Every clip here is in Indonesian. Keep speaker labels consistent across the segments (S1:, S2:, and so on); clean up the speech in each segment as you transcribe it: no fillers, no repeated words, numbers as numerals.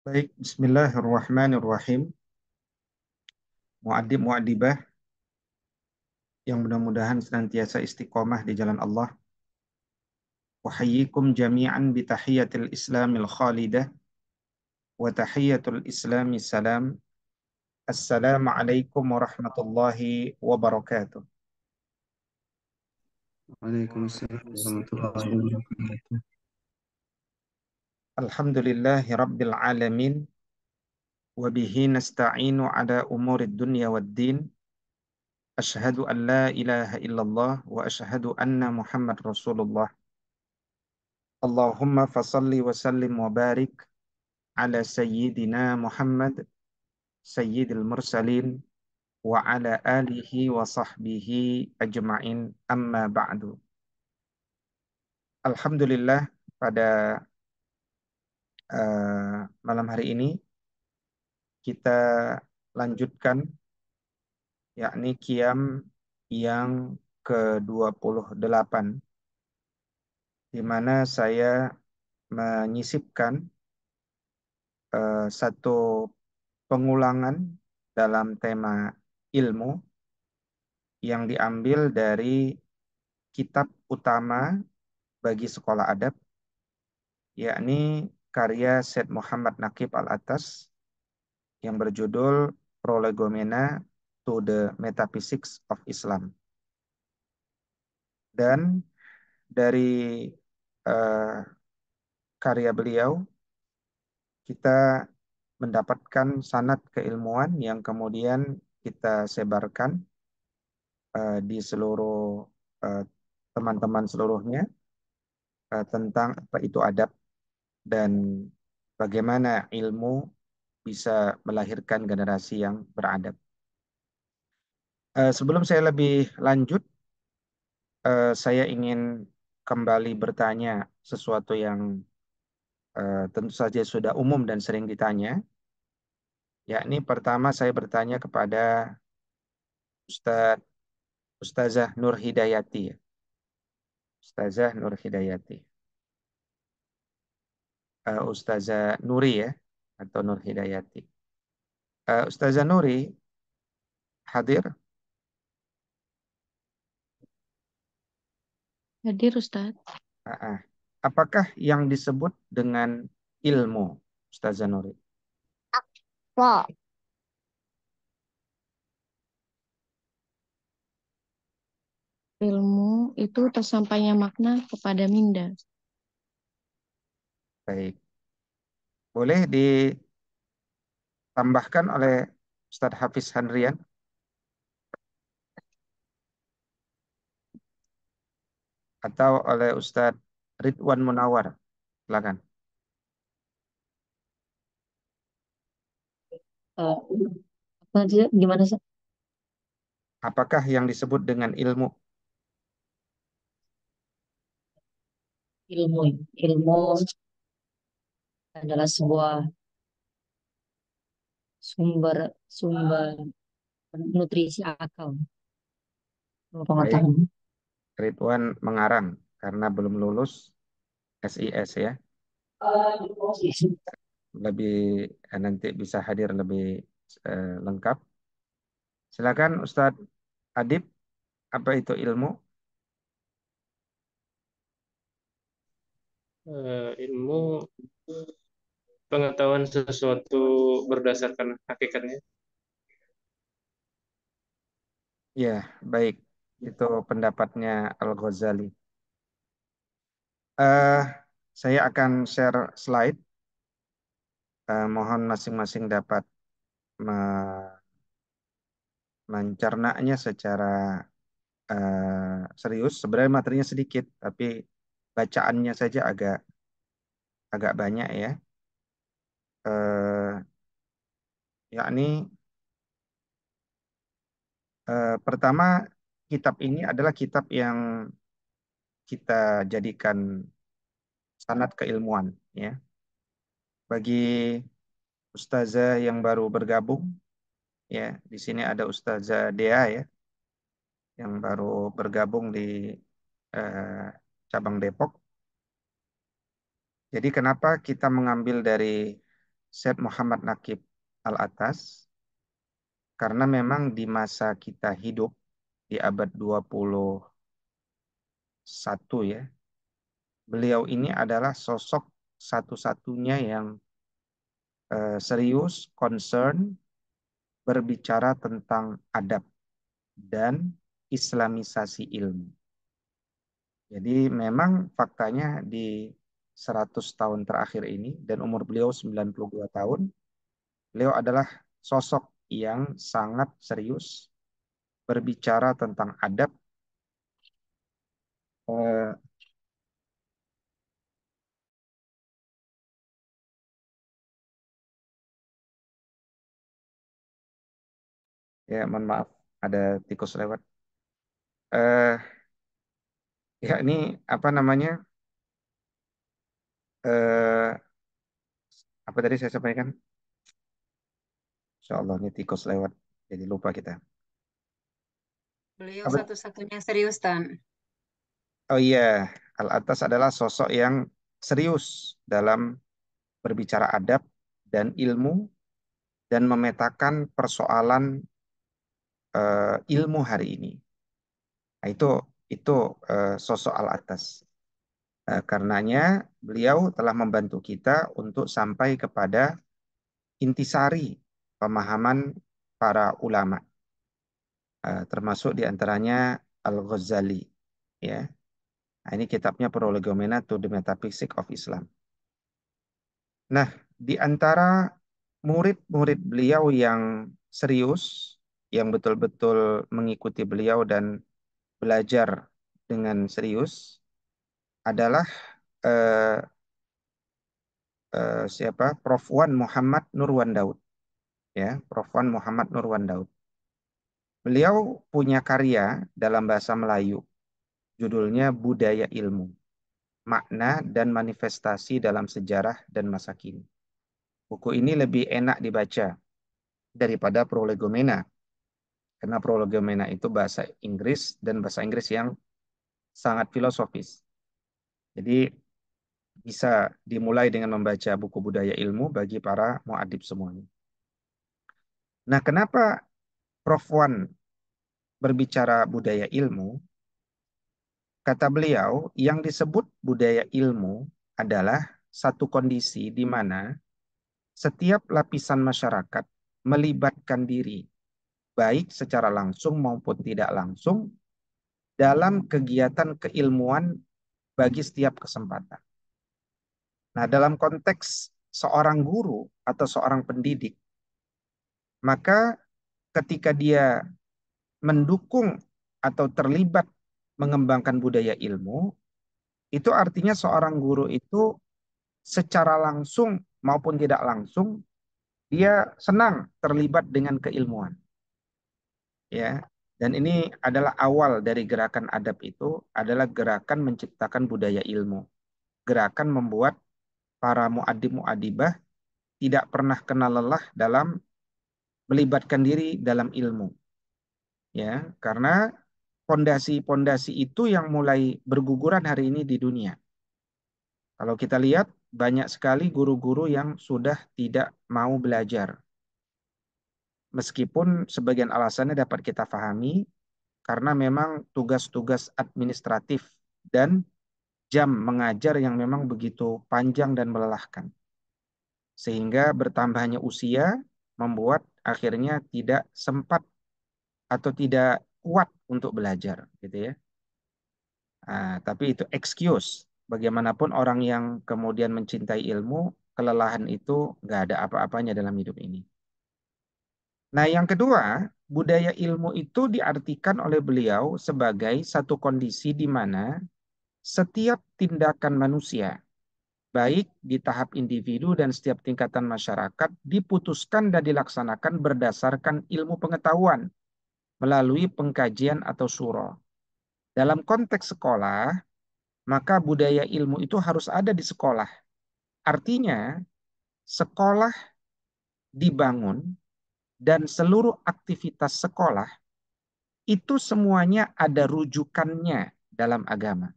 S1: Baik, Bismillahirrahmanirrahim. Muadib muadibah yang mudah-mudahan senantiasa istiqomah di jalan Allah. Uhayyikum jami'an bi tahiyatil Islamil khalidah wa tahiyatul Islami salam. Assalamualaikum warahmatullahi wabarakatuh.
S2: Waalaikumsalam warahmatullahi wabarakatuh.
S1: Alhamdulillahi rabbil alamin wa bihi nasta'inu ala umurid dunya wad din. Ashhadu an la ilaha illallah wa ashhadu anna Muhammad Rasulullah. Allahumma fasalli wa sallim wa barik ala sayyidina Muhammad sayyidil mursalin wa ala alihi wa sahbihi ajma'in amma ba'du. Alhamdulillah pada malam hari ini kita lanjutkan yakni qiyam yang ke-28 di mana saya menyisipkan satu pengulangan dalam tema ilmu yang diambil dari kitab utama bagi sekolah adab, yakni karya Syed Muhammad Naqib Al-Attas yang berjudul Prolegomena to the Metaphysics of Islam. Dan dari eh, karya beliau, kita mendapatkan sanad keilmuan yang kemudian kita sebarkan di seluruh eh, teman-teman seluruhnya tentang apa itu adab dan bagaimana ilmu bisa melahirkan generasi yang beradab. Sebelum saya lebih lanjut, saya ingin kembali bertanya sesuatu yang tentu saja sudah umum dan sering ditanya, yakni pertama saya bertanya kepada Ustaz, Ustazah Nur Hidayati, ya. Ustazah Nur Hidayati. Ustazah Nuri ya, atau Nur Hidayati. Ustazah Nuri hadir.
S3: Hadir Ustadz.
S1: Ah, ah. Apakah yang disebut dengan ilmu, Ustazah Nuri?
S3: Wah. Ilmu itu tersampainya makna kepada minda.
S1: Baik. Boleh ditambahkan oleh Ustadz Hafiz Handrian atau oleh Ustadz Ridwan Munawar. Silakan.
S3: Eh, apa aja gimana sih?
S1: Apakah yang disebut dengan ilmu?
S3: Ilmu adalah sebuah sumber sumber nutrisi akal,
S1: Baik,
S3: pengetahuan.
S1: Ridwan mengarang karena belum lulus SIS ya. Lebih nanti bisa hadir lebih lengkap. Silakan Ustadz Adib, apa itu ilmu?
S4: Ilmu pengetahuan sesuatu berdasarkan hakikatnya.
S1: Ya, baik. Itu pendapatnya Al-Ghazali. Eh, saya akan share slide. Mohon masing-masing dapat me- mencernanya secara serius. Sebenarnya materinya sedikit, tapi bacaannya saja agak agak banyak ya. Eh, yakni pertama kitab ini adalah kitab yang kita jadikan sanad keilmuan ya. Bagi ustazah yang baru bergabung ya, di sini ada Ustazah Dea ya yang baru bergabung di eh, cabang Depok. Jadi kenapa kita mengambil dari Syed Muhammad Naqib Al-Atas, karena memang di masa kita hidup di abad 21 ya, beliau ini adalah sosok satu-satunya yang serius, concern, berbicara tentang adab dan islamisasi ilmu. Jadi memang faktanya di 100 tahun terakhir ini dan umur beliau 92 tahun, beliau adalah sosok yang sangat serius berbicara tentang adab, eh, ya mohon maaf ada tikus lewat. Eh, ya ini apa namanya? Eh, apa tadi saya sampaikan? Insya Allah ini tikus lewat, jadi lupa kita.
S5: Beliau
S1: Apa?
S5: satu-satunya serius, Tan.
S1: Oh iya, Al-Attas adalah sosok yang serius dalam berbicara adab dan ilmu dan memetakan persoalan ilmu hari ini. Nah, itu sosok Al-Attas. Karenanya beliau telah membantu kita untuk sampai kepada intisari pemahaman para ulama, termasuk diantaranya Al-Ghazali. Ya, nah, ini kitabnya Prolegomena to the Metaphysics of Islam. Nah, di antara murid-murid beliau yang serius, yang betul-betul mengikuti beliau dan belajar dengan serius, adalah eh, siapa? Prof. Wan Muhammad Nurwan Daud. Ya, Prof. Wan Muhammad Nurwan Daud. Beliau punya karya dalam bahasa Melayu, judulnya Budaya Ilmu, Makna dan Manifestasi dalam Sejarah dan Masa Kini. Buku ini lebih enak dibaca daripada Prolegomena, karena Prolegomena itu bahasa Inggris dan bahasa Inggris yang sangat filosofis. Jadi bisa dimulai dengan membaca buku Budaya Ilmu bagi para muadib semuanya. Nah, kenapa Prof. Wan berbicara budaya ilmu? Kata beliau, yang disebut budaya ilmu adalah satu kondisi di mana setiap lapisan masyarakat melibatkan diri, baik secara langsung maupun tidak langsung, dalam kegiatan keilmuan bagi setiap kesempatan. Nah, dalam konteks seorang guru atau seorang pendidik, maka ketika dia mendukung atau terlibat mengembangkan budaya ilmu, itu artinya seorang guru itu secara langsung maupun tidak langsung dia senang terlibat dengan keilmuan, ya. Dan ini adalah awal dari gerakan adab itu adalah gerakan menciptakan budaya ilmu, gerakan membuat para muadib muadibah tidak pernah kenal lelah dalam melibatkan diri dalam ilmu, ya, karena pondasi-pondasi itu yang mulai berguguran hari ini di dunia. Kalau kita lihat banyak sekali guru-guru yang sudah tidak mau belajar. Meskipun sebagian alasannya dapat kita pahami karena memang tugas-tugas administratif dan jam mengajar yang memang begitu panjang dan melelahkan. Sehingga bertambahnya usia membuat akhirnya tidak sempat atau tidak kuat untuk belajar, gitu ya. Tapi itu excuse. Bagaimanapun orang yang kemudian mencintai ilmu, kelelahan itu nggak ada apa-apanya dalam hidup ini. Nah, yang kedua, budaya ilmu itu diartikan oleh beliau sebagai satu kondisi di mana setiap tindakan manusia, baik di tahap individu dan setiap tingkatan masyarakat, diputuskan dan dilaksanakan berdasarkan ilmu pengetahuan melalui pengkajian atau syuro. Dalam konteks sekolah, maka budaya ilmu itu harus ada di sekolah. Artinya, sekolah dibangun dan seluruh aktivitas sekolah itu semuanya ada rujukannya dalam agama.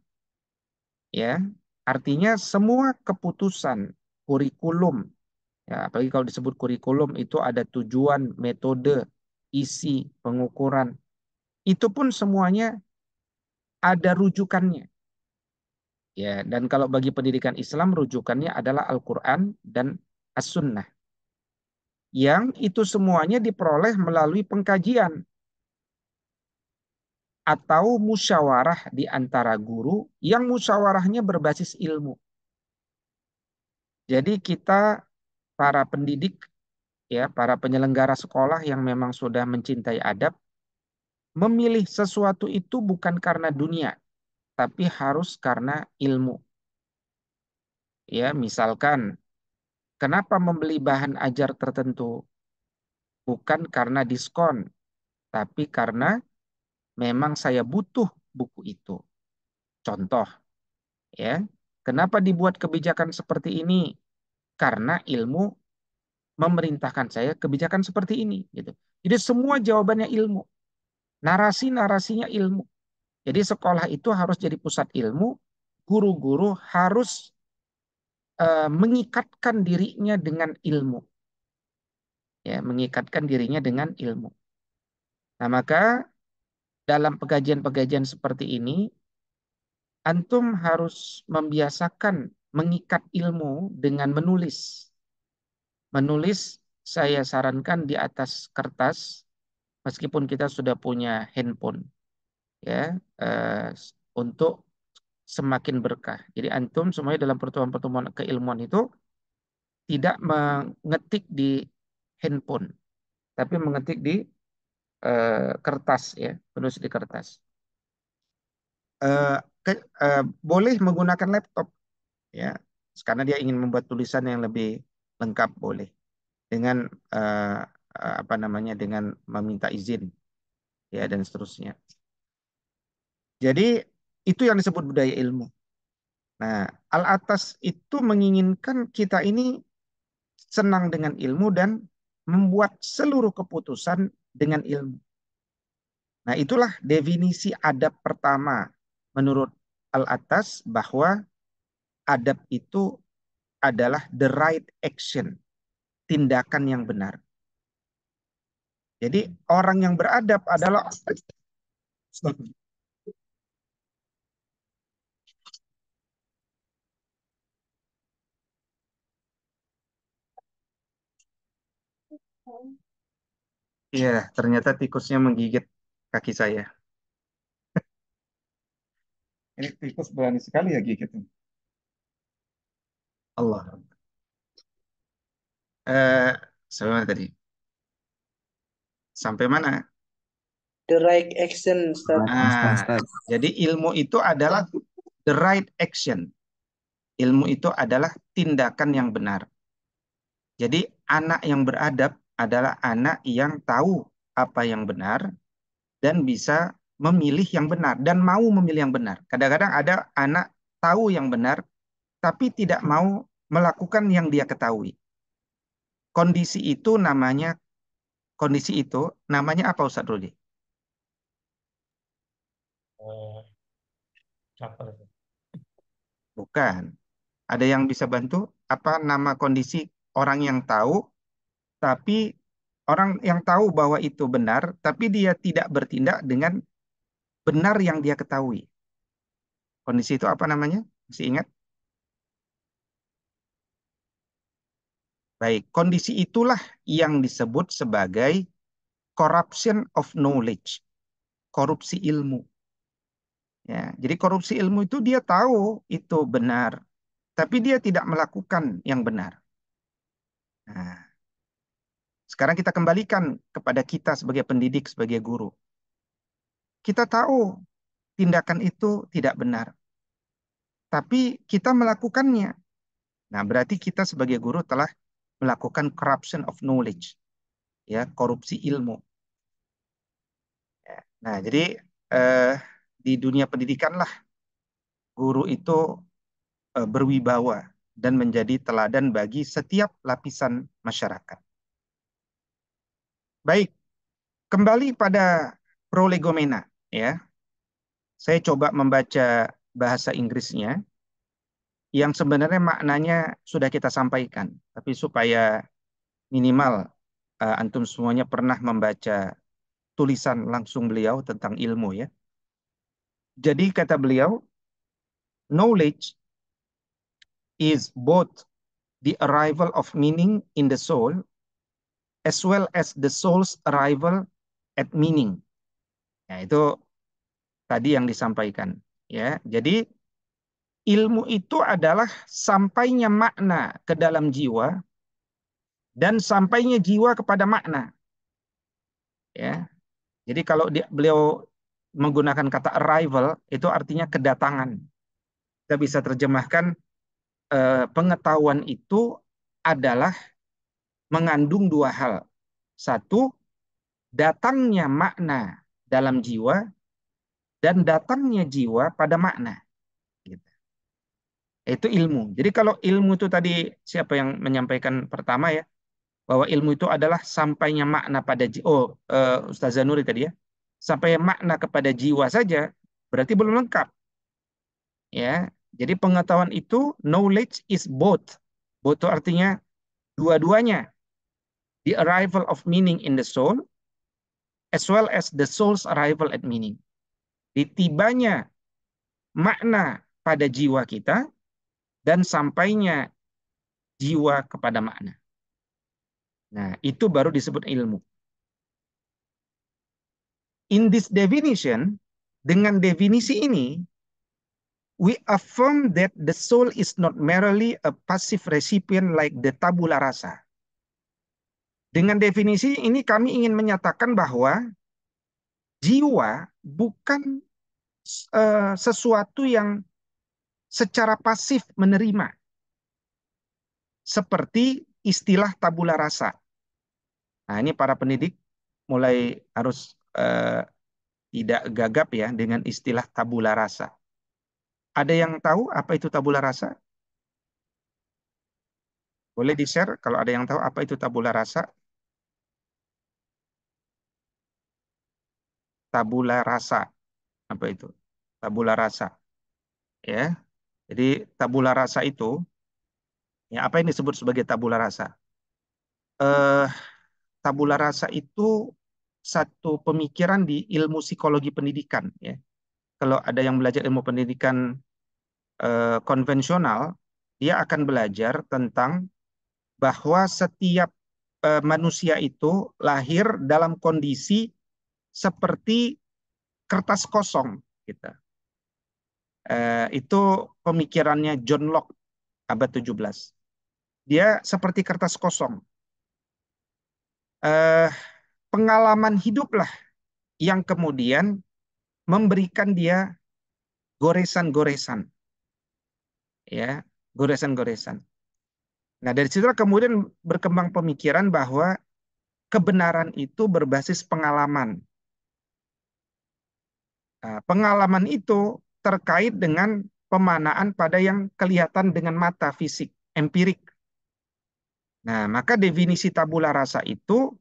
S1: Ya, artinya semua keputusan kurikulum, Ya, apalagi kalau disebut kurikulum itu ada tujuan, metode, isi, pengukuran. Itu pun semuanya ada rujukannya. Ya, dan kalau bagi pendidikan Islam rujukannya adalah Al-Qur'an dan As-Sunnah. Yang itu semuanya diperoleh melalui pengkajian atau musyawarah di antara guru yang musyawarahnya berbasis ilmu. Jadi kita para pendidik, ya, para penyelenggara sekolah yang memang sudah mencintai adab, memilih sesuatu itu bukan karena dunia, tapi harus karena ilmu. Ya, misalkan kenapa membeli bahan ajar tertentu? Bukan karena diskon, tapi karena memang saya butuh buku itu. Contoh, ya. Kenapa dibuat kebijakan seperti ini? Karena ilmu memerintahkan saya kebijakan seperti ini, gitu. Jadi semua jawabannya ilmu. Narasi-narasinya ilmu. Jadi sekolah itu harus jadi pusat ilmu, guru-guru harus mengikatkan dirinya dengan ilmu, ya, mengikatkan dirinya dengan ilmu. Nah, maka dalam pengajian-pengajian seperti ini, antum harus membiasakan mengikat ilmu dengan menulis. Menulis saya sarankan di atas kertas, meskipun kita sudah punya handphone, ya, untuk semakin berkah. Jadi antum semuanya dalam pertemuan-pertemuan keilmuan itu tidak mengetik di handphone, tapi mengetik di kertas, ya, penulis di kertas. Eh, Boleh menggunakan laptop, ya, karena dia ingin membuat tulisan yang lebih lengkap, boleh dengan apa namanya, dengan meminta izin, ya, dan seterusnya. Jadi itu yang disebut budaya ilmu. Nah, Al-Atas itu menginginkan kita ini senang dengan ilmu dan membuat seluruh keputusan dengan ilmu. Nah, itulah definisi adab pertama menurut Al-Atas, bahwa adab itu adalah the right action, tindakan yang benar. Jadi orang yang beradab adalah iya, ternyata tikusnya menggigit kaki saya. Ini tikus berani sekali ya gigitnya. Allah. Eh, Sampai mana tadi? Sampai mana?
S5: The right action, Ustaz.
S1: Nah, jadi ilmu itu adalah the right action. Ilmu itu adalah tindakan yang benar. Jadi anak yang beradab adalah anak yang tahu apa yang benar dan bisa memilih yang benar dan mau memilih yang benar. Kadang-kadang ada anak tahu yang benar tapi tidak mau melakukan yang dia ketahui. Kondisi itu namanya Kondisi itu namanya apa, Ustaz Rudi?
S4: Apa itu?
S1: Bukan. Ada yang bisa bantu? Apa nama kondisi orang yang tahu, tapi orang yang tahu bahwa itu benar, tapi dia tidak bertindak dengan benar yang dia ketahui. Kondisi itu apa namanya? Masih ingat? Baik, kondisi itulah yang disebut sebagai corruption of knowledge, korupsi ilmu. Ya, jadi korupsi ilmu itu dia tahu itu benar, tapi dia tidak melakukan yang benar. Nah, sekarang kita kembalikan kepada kita sebagai pendidik, sebagai guru. Kita tahu tindakan itu tidak benar, tapi kita melakukannya. Nah, berarti kita sebagai guru telah melakukan corruption of knowledge, ya, korupsi ilmu. Nah, jadi eh, di dunia pendidikan lah guru itu berwibawa dan menjadi teladan bagi setiap lapisan masyarakat. Baik, kembali pada prolegomena, ya. Saya coba membaca bahasa Inggrisnya yang sebenarnya maknanya sudah kita sampaikan. tapi supaya minimal antum semuanya pernah membaca tulisan langsung beliau tentang ilmu ya. Jadi kata beliau, knowledge is both the arrival of meaning in the soul as well as the soul's arrival at meaning. Ya, itu tadi yang disampaikan ya. Jadi ilmu itu adalah sampainya makna ke dalam jiwa dan sampainya jiwa kepada makna ya. Jadi kalau beliau menggunakan kata arrival itu artinya kedatangan. Kita bisa terjemahkan pengetahuan itu adalah mengandung dua hal. Satu, datangnya makna dalam jiwa dan datangnya jiwa pada makna. Gitu. Itu ilmu. Jadi kalau ilmu itu tadi siapa yang menyampaikan pertama ya, bahwa ilmu itu adalah sampainya makna pada Ustaz Zanuri tadi ya, sampai makna kepada jiwa saja berarti belum lengkap. Ya, jadi pengetahuan itu knowledge is both. Both itu artinya dua-duanya. The arrival of meaning in the soul as well as the soul's arrival at meaning. Ditibanya makna pada jiwa kita dan sampainya jiwa kepada makna. Nah, itu baru disebut ilmu. In this definition, dengan definisi ini, we affirm that the soul is not merely a passive recipient like the tabula rasa. Dengan definisi ini kami ingin menyatakan bahwa jiwa bukan sesuatu yang secara pasif menerima. Seperti istilah tabula rasa. Nah, ini para pendidik mulai harus tidak gagap ya dengan istilah tabula rasa. Ada yang tahu apa itu tabula rasa? Boleh di-share kalau ada yang tahu apa itu tabula rasa? Tabula rasa. Apa itu? Tabula rasa. Ya. Jadi tabula rasa itu ya apa yang disebut sebagai tabula rasa? Tabula rasa itu satu pemikiran di ilmu psikologi pendidikan ya. Kalau ada yang belajar ilmu pendidikan konvensional, dia akan belajar tentang bahwa setiap manusia itu lahir dalam kondisi seperti kertas kosong gitu. Itu pemikirannya John Locke abad 17. Dia seperti kertas kosong. Pengalaman hiduplah yang kemudian memberikan dia goresan-goresan. Ya, goresan-goresan. Nah, dari situ kemudian berkembang pemikiran bahwa kebenaran itu berbasis pengalaman. Nah, pengalaman itu terkait dengan pemanaan pada yang kelihatan dengan mata fisik, empirik. Nah, maka definisi tabula rasa itu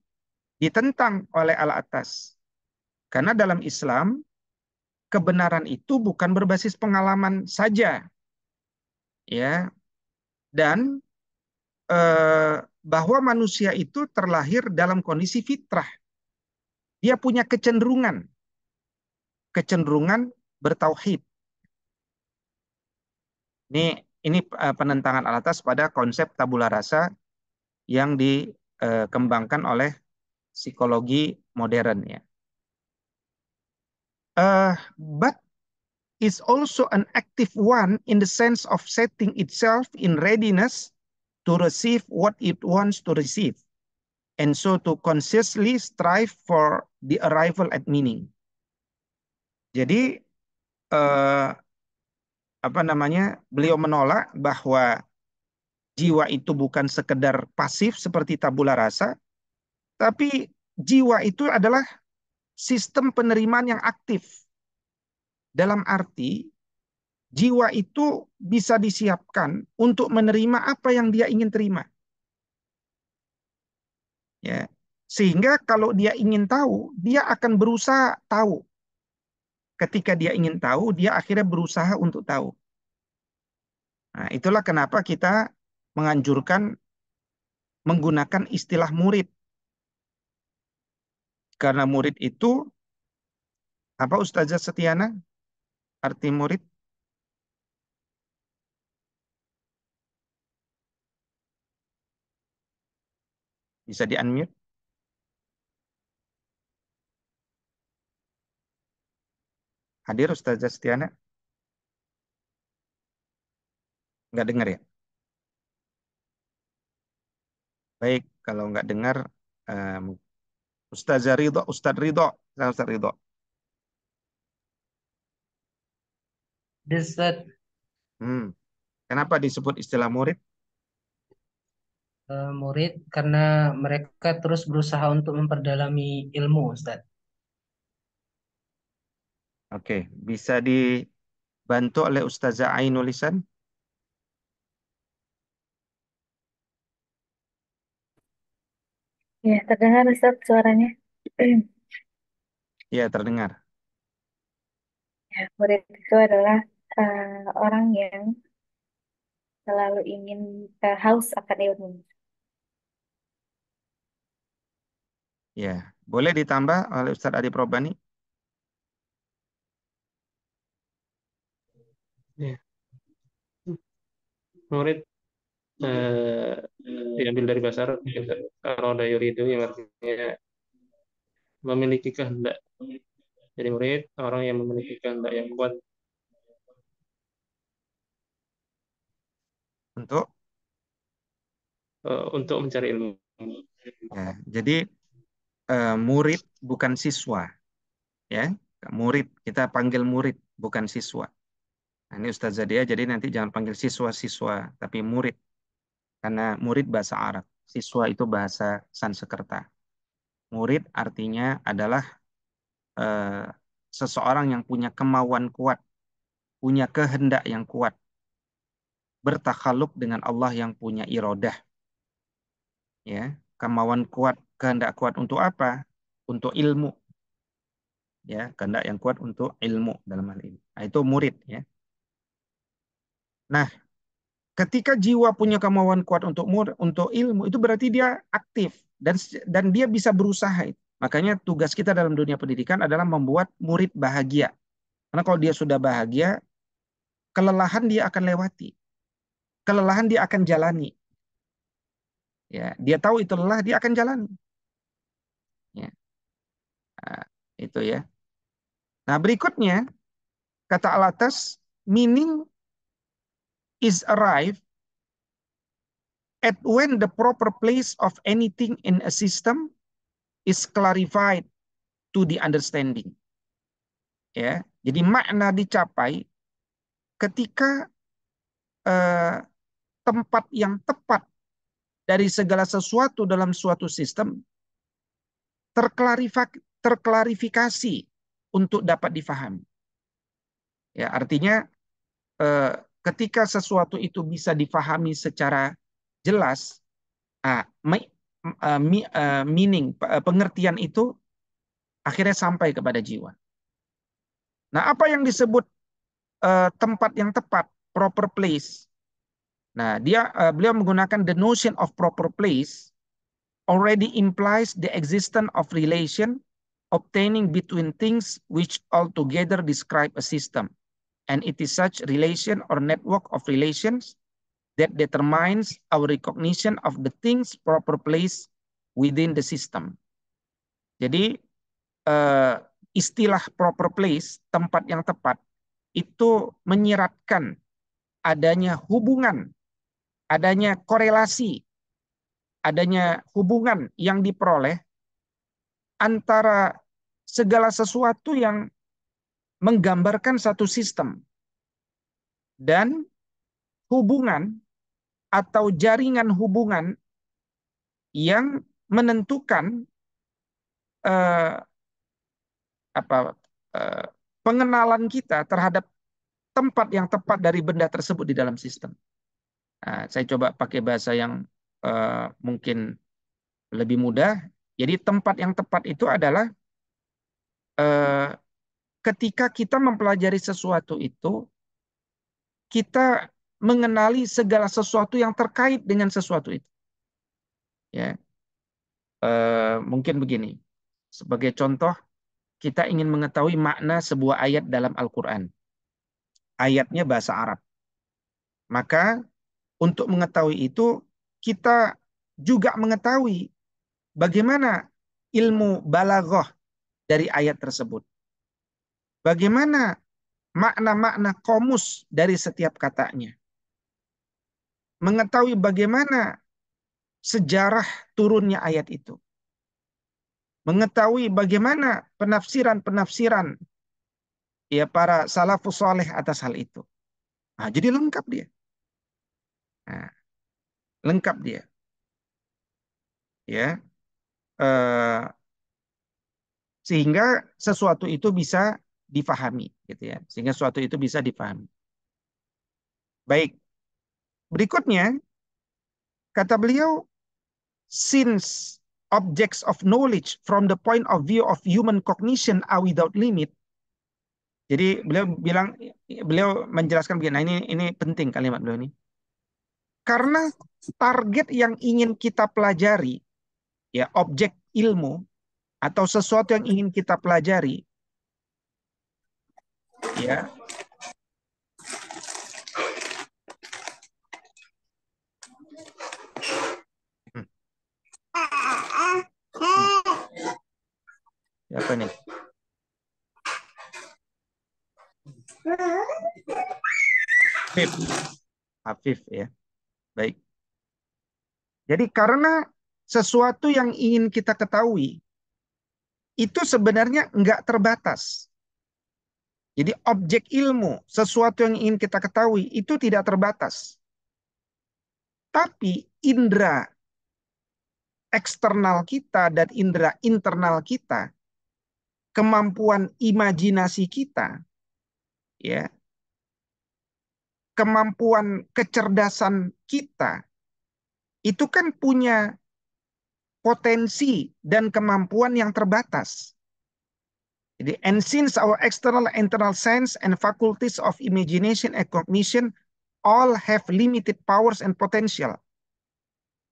S1: ditentang oleh al-atas. Karena dalam Islam, kebenaran itu bukan berbasis pengalaman saja. Ya, dan bahwa manusia itu terlahir dalam kondisi fitrah. Dia punya kecenderungan bertauhid. Ini penentangan al-atas pada konsep tabula rasa yang dikembangkan oleh psikologi modern ya. But is also an active one in the sense of setting itself in readiness to receive what it wants to receive, and so to consciously strive for the arrival at meaning. Jadi beliau menolak bahwa jiwa itu bukan sekedar pasif seperti tabula rasa, tapi jiwa itu adalah sistem penerimaan yang aktif. Dalam arti, jiwa itu bisa disiapkan untuk menerima apa yang dia ingin terima. Ya. Sehingga kalau dia ingin tahu, dia akan berusaha tahu. Ketika dia ingin tahu, dia akhirnya berusaha untuk tahu. Nah, itulah kenapa kita menganjurkan menggunakan istilah murid. Karena murid itu, apa Ustazah Setiana? Arti murid? Bisa di-unmute? Hadir Ustazah Setiana? Nggak dengar ya? Baik, kalau nggak dengar, Ustazah Ridho, Ustadz Ridho, Ustadz Ridho.
S5: This that
S1: Kenapa disebut istilah murid?
S5: murid karena mereka terus berusaha untuk memperdalami ilmu, Ustaz.
S1: Oke, bisa dibantu oleh Ustazah Ainul Lisan?
S6: Ya, terdengar Ustaz suaranya.
S1: Iya, terdengar.
S6: Ya, murid itu adalah orang yang selalu ingin haus akan ilmu.
S1: Ya, boleh ditambah oleh Ustadz Adi Probani?
S4: Ya. Murid diambil dari bahasa Arab, aroda yuridu, yang artinya memiliki kehendak. Jadi murid orang yang memiliki kehendak yang kuat untuk mencari ilmu.
S1: Ya, jadi murid bukan siswa, ya. Murid kita panggil murid bukan siswa. Nah, ini Ustazah Dia, jadi nanti jangan panggil siswa-siswa, tapi murid. Karena murid bahasa Arab, siswa itu bahasa Sanskerta. Murid artinya adalah seseorang yang punya kemauan kuat, punya kehendak yang kuat, bertakhaluk dengan Allah yang punya irodah. Ya, kemauan kuat, kehendak kuat untuk apa? Untuk ilmu. Ya, kehendak yang kuat untuk ilmu dalam hal ini. Nah, itu murid, ya. Nah, ketika jiwa punya kemauan kuat untuk ilmu, itu berarti dia aktif dan dia bisa berusaha itu. Makanya tugas kita dalam dunia pendidikan adalah membuat murid bahagia. Karena kalau dia sudah bahagia, kelelahan dia akan lewati. Kelelahan dia akan jalani. Ya, dia tahu itu lelah, dia akan jalani. Ya. Nah, itu ya. Nah, berikutnya kata alatas, meaning is arrived at when the proper place of anything in a system is clarified to the understanding. Ya, jadi makna dicapai ketika tempat yang tepat dari segala sesuatu dalam suatu sistem terklarifikasi untuk dapat difahami. Ya, artinya ketika sesuatu itu bisa difahami secara jelas, meaning, pengertian itu akhirnya sampai kepada jiwa. Nah, apa yang disebut tempat yang tepat, proper place? Nah, beliau menggunakan the notion of proper place already implies the existence of relation obtaining between things which altogether describe a system. And it is such relation or network of relations that determines our recognition of the things proper place within the system. Jadi istilah proper place, tempat yang tepat, itu menyiratkan adanya hubungan, adanya korelasi, adanya hubungan yang diperoleh antara segala sesuatu yang menggambarkan satu sistem dan hubungan atau jaringan hubungan yang menentukan pengenalan kita terhadap tempat yang tepat dari benda tersebut di dalam sistem. Nah, saya coba pakai bahasa yang mungkin lebih mudah. Jadi tempat yang tepat itu adalah ketika kita mempelajari sesuatu itu, kita mengenali segala sesuatu yang terkait dengan sesuatu itu. Ya, mungkin begini. Sebagai contoh, kita ingin mengetahui makna sebuah ayat dalam Al-Quran. Ayatnya bahasa Arab. Maka untuk mengetahui itu, kita juga mengetahui bagaimana ilmu balaghah dari ayat tersebut. Bagaimana makna-makna komus dari setiap katanya. Mengetahui bagaimana sejarah turunnya ayat itu. Mengetahui bagaimana penafsiran-penafsiran ya para salafus saleh atas hal itu. Nah, jadi lengkap dia. Nah, lengkap dia. Ya, eh, sehingga sesuatu itu bisa difahami, gitu ya. Sehingga sesuatu itu bisa difahami. Baik, berikutnya kata beliau, since objects of knowledge from the point of view of human cognition are without limit. Jadi beliau menjelaskan begini. Nah, ini penting kalimat beliau ini. Karena target yang ingin kita pelajari, ya objek ilmu atau sesuatu yang ingin kita pelajari, ya apa nih? Afif ya. Baik. Jadi karena sesuatu yang ingin kita ketahui itu sebenarnya enggak terbatas. Jadi objek ilmu, sesuatu yang ingin kita ketahui itu tidak terbatas. Tapi indera eksternal kita dan indera internal kita, kemampuan imajinasi kita, ya, kemampuan kecerdasan kita, itu kan punya potensi dan kemampuan yang terbatas. Jadi, and since our external and internal sense and faculties of imagination and cognition all have limited powers and potential.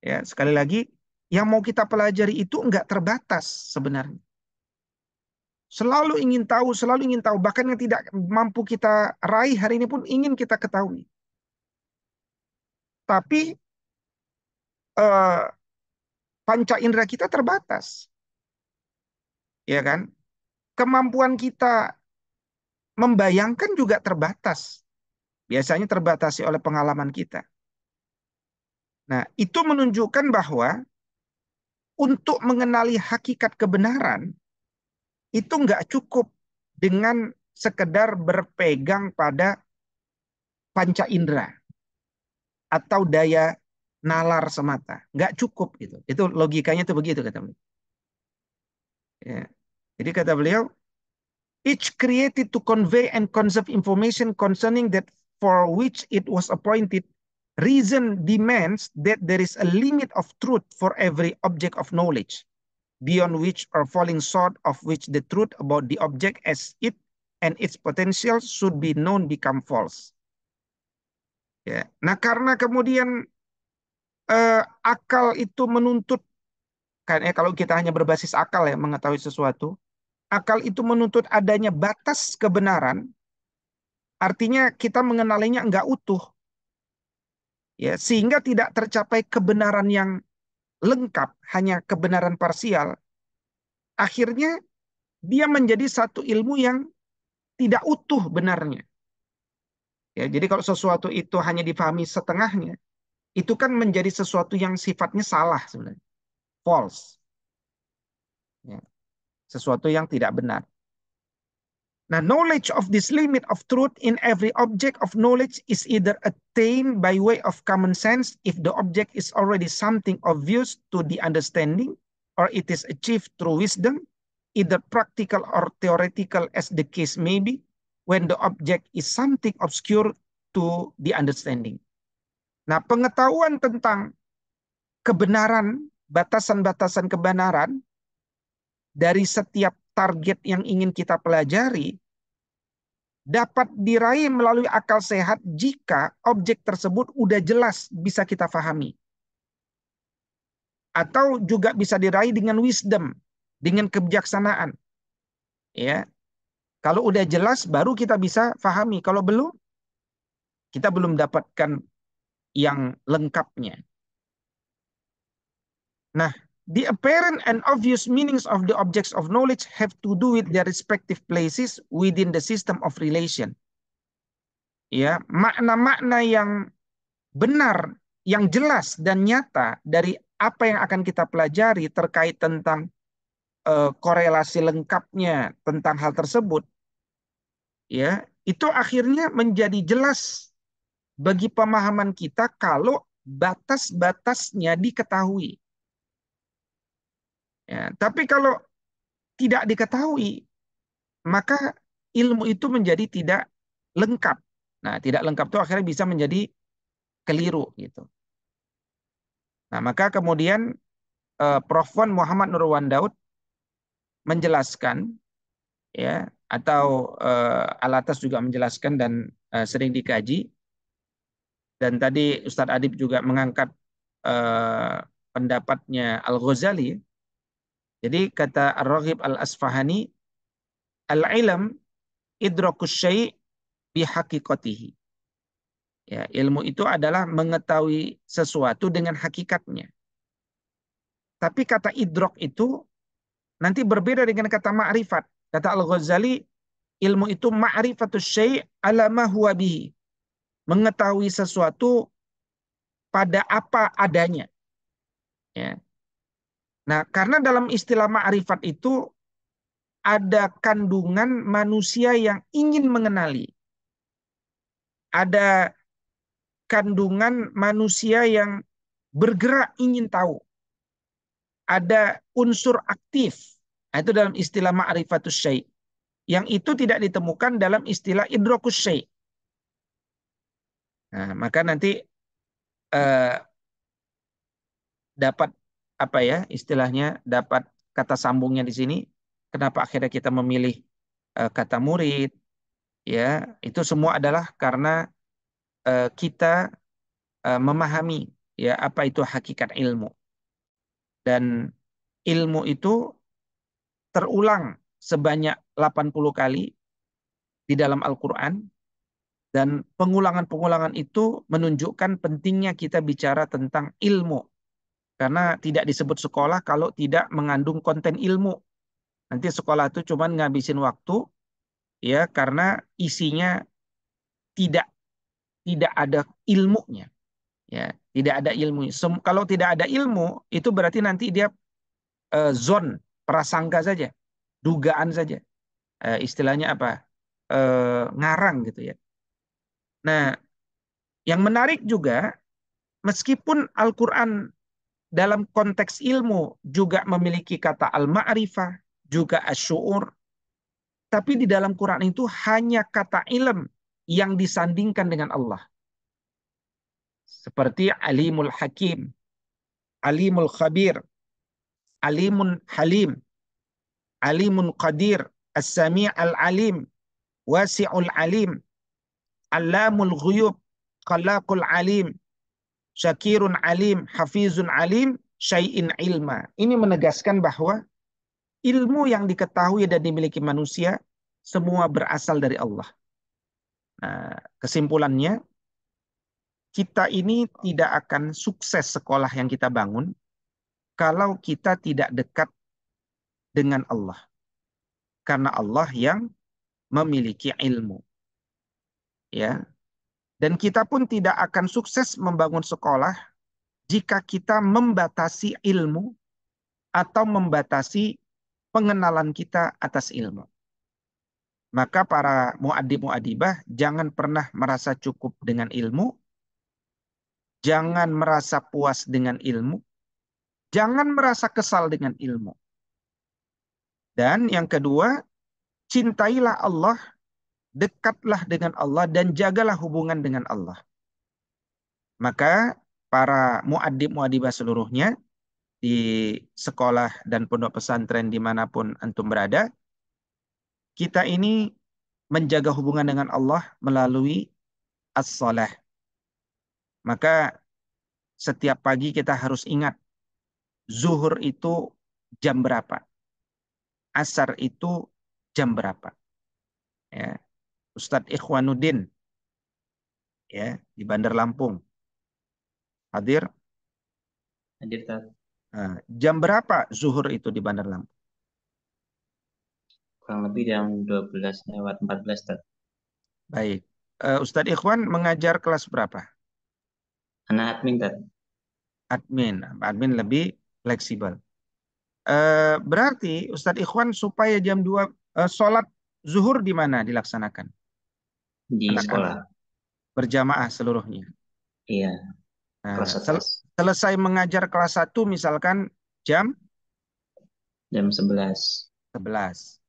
S1: Ya, sekali lagi, yang mau kita pelajari itu enggak terbatas sebenarnya. Selalu ingin tahu, bahkan yang tidak mampu kita raih hari ini pun ingin kita ketahui. Tapi panca indera kita terbatas. Ya kan? Kemampuan kita membayangkan juga terbatas. Biasanya terbatasi oleh pengalaman kita. Nah, itu menunjukkan bahwa untuk mengenali hakikat kebenaran, itu nggak cukup dengan sekedar berpegang pada panca indera atau daya nalar semata. Nggak cukup gitu. Itu logikanya itu begitu kata beliau. Ya. Jadi kata beliau, each created to convey and conserve information concerning that for which it was appointed. Reason demands that there is a limit of truth for every object of knowledge, beyond which or falling short of which the truth about the object as it and its potential should be known become false. Ya. Nah, karena kemudian akal itu menuntut, kan ya kalau kita hanya berbasis akal ya mengetahui sesuatu, akal itu menuntut adanya batas kebenaran, artinya kita mengenalinya enggak utuh. Ya, sehingga tidak tercapai kebenaran yang lengkap, hanya kebenaran parsial. Akhirnya dia menjadi satu ilmu yang tidak utuh benarnya. Ya, jadi kalau sesuatu itu hanya dipahami setengahnya, itu kan menjadi sesuatu yang sifatnya salah sebenarnya. False. Ya, sesuatu yang tidak benar. Now, knowledge of this limit of truth in every object of knowledge is either attained by way of common sense if the object is already something obvious to the understanding, or it is achieved through wisdom, either practical or theoretical as the case may be, when the object is something obscure to the understanding. Nah, pengetahuan tentang kebenaran, batasan-batasan kebenaran dari setiap target yang ingin kita pelajari dapat diraih melalui akal sehat jika objek tersebut udah jelas bisa kita pahami. atau juga bisa diraih dengan wisdom, dengan kebijaksanaan. Ya, kalau udah jelas baru kita bisa pahami. Kalau belum, kita belum dapatkan yang lengkapnya. Nah, the apparent and obvious meanings of the objects of knowledge have to do with their respective places within the system of relation. Ya, makna-makna yang benar, yang jelas dan nyata dari apa yang akan kita pelajari terkait tentang korelasi lengkapnya tentang hal tersebut, ya, itu akhirnya menjadi jelas bagi pemahaman kita kalau batas-batasnya diketahui. Ya, tapi kalau tidak diketahui, maka ilmu itu menjadi tidak lengkap. Nah, tidak lengkap itu akhirnya bisa menjadi keliru gitu. Nah, maka kemudian Prof. Muhammad Nurwan Daud menjelaskan, ya, atau Al-Atas juga menjelaskan dan sering dikaji. Dan tadi Ustadz Adib juga mengangkat pendapatnya Al-Ghazali. Jadi kata Ar-Raghib Al-Asfahani, al-ilm idrakus syai' bihaqiqatihi. Ya, ilmu itu adalah mengetahui sesuatu dengan hakikatnya. Tapi kata idrok itu nanti berbeda dengan kata ma'rifat. Kata Al-Ghazali, ilmu itu ma'rifatus syai' ala ma huwa bihi. Mengetahui sesuatu pada apa adanya. Ya. Nah, karena dalam istilah ma'rifat itu ada kandungan manusia yang ingin mengenali. Ada kandungan manusia yang bergerak ingin tahu. Ada unsur aktif. Nah, itu dalam istilah ma'rifatus syai'. Yang itu tidak ditemukan dalam istilah idrakus syai'. Nah, maka nanti dapat apa ya istilahnya, dapat kata sambungnya di sini. Kenapa akhirnya kita memilih kata murid? Ya, itu semua adalah karena kita memahami ya apa itu hakikat ilmu. Dan ilmu itu terulang sebanyak 80 kali di dalam Al-Quran. Dan pengulangan-pengulangan itu menunjukkan pentingnya kita bicara tentang ilmu. Karena tidak disebut sekolah kalau tidak mengandung konten ilmu. Nanti sekolah itu cuma ngabisin waktu, ya, karena isinya tidak ada ilmunya. Ya, tidak ada ilmu. Kalau tidak ada ilmu, itu berarti nanti dia zon, prasangka saja, dugaan saja. Istilahnya apa? Ngarang gitu ya. Nah, yang menarik juga, meskipun Al-Quran dalam konteks ilmu juga memiliki kata al-ma'rifah, juga asyu'ur, tapi di dalam Quran itu hanya kata ilm yang disandingkan dengan Allah. Seperti alimul hakim, alimul khabir, alimun halim, alimun qadir, as-sami' al-alim, wasi'ul alim, allamul ghuyub, khalaqul alim, syakirun alim, hafizun alim, syai'in ilma. Ini menegaskan bahwa ilmu yang diketahui dan dimiliki manusia semua berasal dari Allah. Nah, kesimpulannya, kita ini tidak akan sukses sekolah yang kita bangun kalau kita tidak dekat dengan Allah. Karena Allah yang memiliki ilmu. Ya. Dan kita pun tidak akan sukses membangun sekolah jika kita membatasi ilmu atau membatasi pengenalan kita atas ilmu. Maka para mu'addib-mu'addibah jangan pernah merasa cukup dengan ilmu, jangan merasa puas dengan ilmu, jangan merasa kesal dengan ilmu. Dan yang kedua, cintailah Allah, dekatlah dengan Allah, dan jagalah hubungan dengan Allah. Maka para mu'addib-mu'addibah seluruhnya, di sekolah dan pondok pesantren dimanapun antum berada, kita ini menjaga hubungan dengan Allah melalui as-salah. Maka setiap pagi kita harus ingat zuhur itu jam berapa? Asar itu jam berapa? Ya, Ustadz Ikhwanuddin ya di Bandar Lampung hadir.
S7: Hadir, Tad.
S1: Nah, jam berapa zuhur itu di Bandar Lampung?
S7: Kurang lebih jam 12 lewat 14, Tad.
S1: Baik. Ustadz Ikhwan mengajar kelas berapa?
S7: Anak admin, Tad.
S1: Admin. Admin lebih fleksibel. Berarti Ustadz Ikhwan supaya jam 2 sholat zuhur di mana dilaksanakan?
S7: Di
S1: Anak-anak
S7: sekolah.
S1: berjamaah seluruhnya.
S7: Iya,
S1: Nah,
S7: kelas atas.
S1: selesai mengajar kelas 1 misalkan jam
S7: Jam 11.
S1: 11.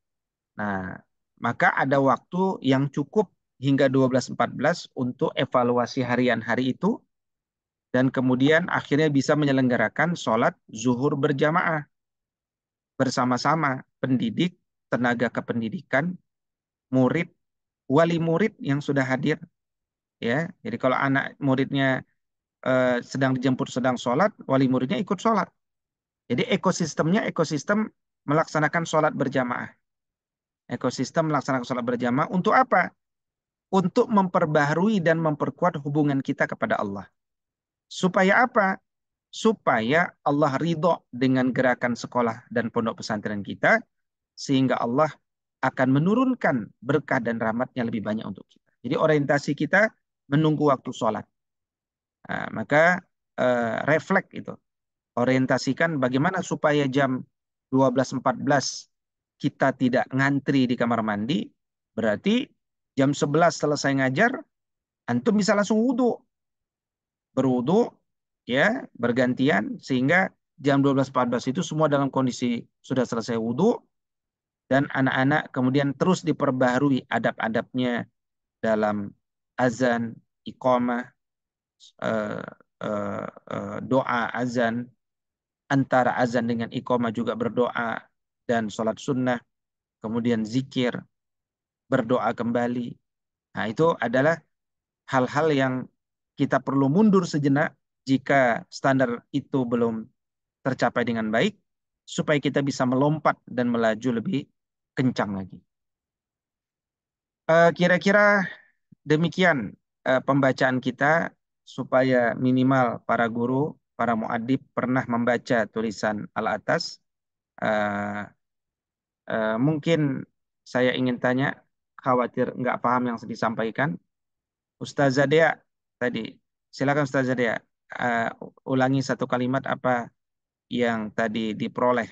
S1: Nah, maka ada waktu yang cukup hingga 12.14 untuk evaluasi harian hari itu dan kemudian akhirnya bisa menyelenggarakan sholat zuhur berjamaah bersama-sama pendidik, tenaga kependidikan, murid, wali murid yang sudah hadir. Ya, jadi kalau anak muridnya sedang dijemput sedang sholat, wali muridnya ikut sholat. Jadi ekosistemnya ekosistem melaksanakan sholat berjamaah. Ekosistem melaksanakan sholat berjamaah untuk apa? Untuk memperbaharui dan memperkuat hubungan kita kepada Allah. Supaya apa? Supaya Allah ridho dengan gerakan sekolah dan pondok pesantren kita, sehingga Allah akan menurunkan berkah dan rahmatnya lebih banyak untuk kita. Jadi orientasi kita menunggu waktu sholat. Nah, maka refleks itu. Orientasikan bagaimana supaya jam 12.14 kita tidak ngantri di kamar mandi. Berarti jam 11 selesai ngajar, antum bisa langsung wudhu. Berwudhu, ya, bergantian, sehingga jam 12.14 itu semua dalam kondisi sudah selesai wudhu, dan anak-anak kemudian terus diperbaharui adab-adabnya dalam azan, iqamah, eh, doa azan, antara azan dengan iqamah juga berdoa, dan sholat sunnah, kemudian zikir, berdoa kembali. Nah, itu adalah hal-hal yang kita perlu mundur sejenak jika standar itu belum tercapai dengan baik, supaya kita bisa melompat dan melaju lebih kencang lagi. Kira-kira demikian pembacaan kita, supaya minimal para guru, para muadib pernah membaca tulisan al-atas. Uh, Mungkin saya ingin tanya, khawatir nggak paham yang disampaikan. Ustazah Dea tadi, silakan Ustazah Dea, ulangi satu kalimat apa yang tadi diperoleh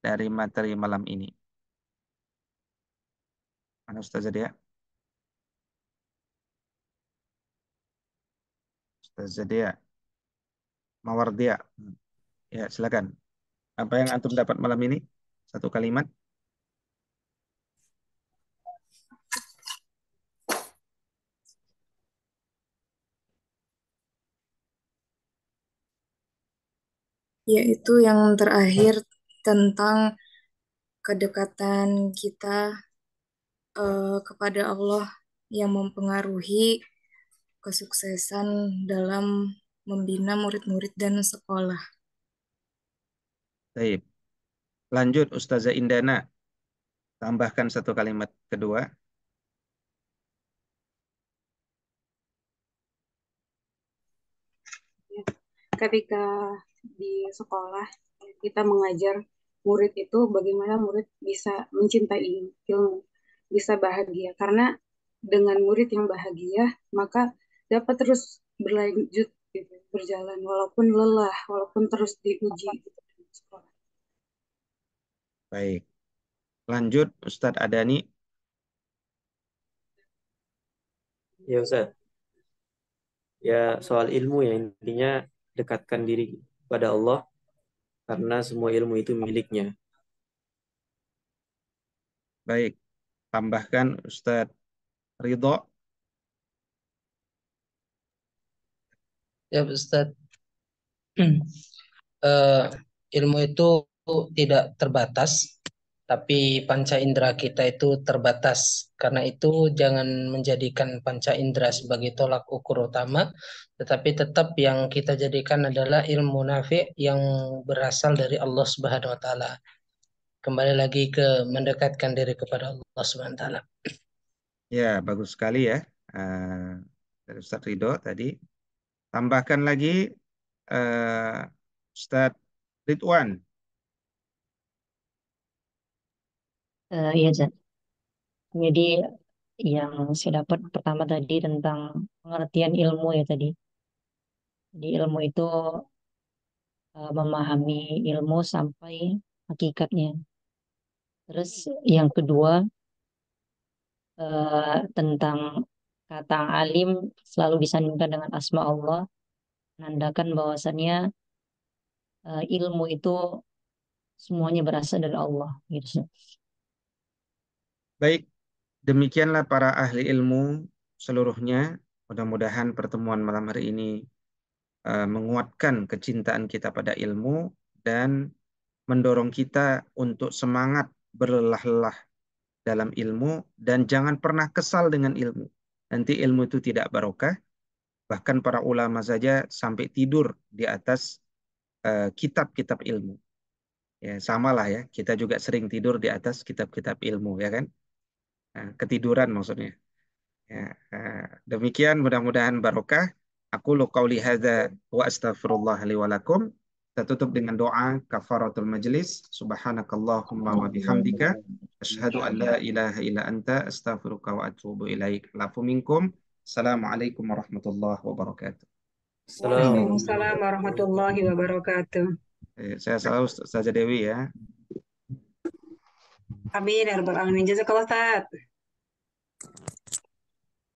S1: dari materi malam ini. Mana Ustazah Dea? Ustazah Dea, Mawardia. Ya, silakan. Apa yang antum dapat malam ini? Satu kalimat.
S6: Yaitu yang terakhir tentang kedekatan kita kepada Allah yang mempengaruhi kesuksesan dalam membina murid-murid dan sekolah.
S1: Baik. Lanjut Ustazah Indana. Tambahkan satu kalimat kedua.
S8: Ketika di sekolah kita mengajar murid itu bagaimana murid bisa mencintai ilmu, bisa bahagia. Karena dengan murid yang bahagia, maka dapat terus berlanjut gitu, berjalan walaupun lelah, walaupun terus diuji gitu, di sekolah.
S1: Baik. Lanjut Ustadz Adani.
S4: Ya Ustaz, ya soal ilmu ya intinya dekatkan diri pada Allah karena semua ilmu itu miliknya.
S1: Baik. Tambahkan Ustadz Ridho.
S5: Ya Ustaz, ilmu itu tidak terbatas tapi panca indera kita itu terbatas. Karena itu jangan menjadikan panca indera sebagai tolak ukur utama, tetapi tetap yang kita jadikan adalah ilmu nafi yang berasal dari Allah Subhanahu wa taala. Kembali lagi ke mendekatkan diri kepada Allah Subhanahu wa taala.
S1: Ya, bagus sekali ya. Dari Ustadz Ridho tadi. Tambahkan lagi Ustadz Ridwan.
S3: Iya, Zat. Jadi yang saya dapat pertama tadi tentang pengertian ilmu ya tadi. Jadi ilmu itu memahami ilmu sampai hakikatnya. Terus yang kedua tentang kata alim selalu disandingkan dengan asma Allah, menandakan bahwasannya ilmu itu semuanya berasal dari Allah gitu.
S1: Baik, demikianlah para ahli ilmu seluruhnya. Mudah-mudahan pertemuan malam hari ini menguatkan kecintaan kita pada ilmu dan mendorong kita untuk semangat berlelah-lelah dalam ilmu dan jangan pernah kesal dengan ilmu. Nanti ilmu itu tidak barokah. Bahkan para ulama saja sampai tidur di atas kitab-kitab ilmu. Ya, samalah ya. Kita juga sering tidur di atas kitab-kitab ilmu, ya kan? Nah, ketiduran maksudnya. Ya, demikian mudah-mudahan barokah. Aku qauli hadza wa astaghfirullah li wa lakum. Kita tutup dengan doa kafaratul majlis. Subhanakallahumma wa bihamdika asyhadu an la ilaha illa anta astaghfiruka wa atubu ilaik. Lafu minkum. Assalamualaikum warahmatullahi wabarakatuh.
S8: Waalaikumsalam warahmatullahi wabarakatuh.
S1: Saya selalu Ustazah Dewi ya.
S8: Amin ya rabbal alamin. Jazakallah Ustaz.